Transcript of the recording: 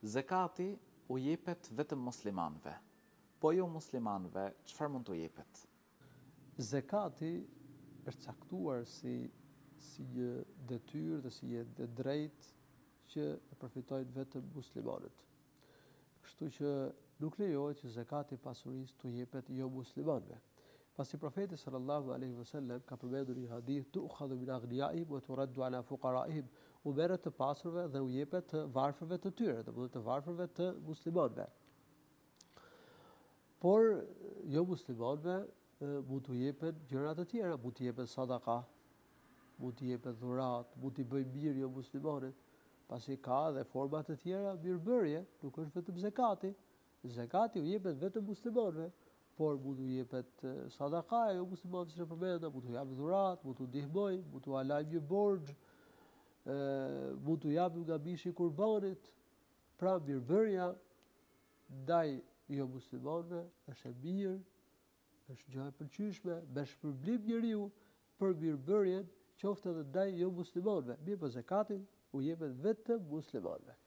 Zekati u jepet vetëm muslimanëve, po jo muslimanëve, çfarë mund t'u jepet? Zekati është caktuar si një detyrë dhe si një drejt që e përfitojnë vetëm muslimanët. Kështu që nuk lejohet që zekati i pasurisë t'u jepet jo muslimanëve. Pasi profeti sallallahu alaihi wasallam ka përmendur një hadith tu'khadhu min aghniyaihim wa turaddu ala fuqaraihim, u merret të pasurve dhe u jepet të varfërve të tyre, domethënë të varfërve të muslimanëve. Por jo muslimanëve mund t'u jepen gjëra të tjera, mund t'i jepet sadaka, mund t'i jepet dhurat, mund t'i bëjë mirë jo muslimanët, pasi ka edhe forma të tjera mirëbërje, nuk është vetëm zekati. Zekati u jepet vetëm muslimanëve, por mund t'u jepet sadaka jo muslimanëve, siç e përmenda, mund t'u japë dhurat, mund t'u ndihmoj, mund t'u alajmë një borxh, mund t'u japë nga mishi i kurbanit. Pra mirëbërja ndaj jo muslimanëve është e mirë, është gjë e pëlqyeshme, me shpërblim njeriu për mirëbërjen qoftë edhe ndaj jo muslimanëve. Mirë, po zakatin u jepet vetëm muslimanëve.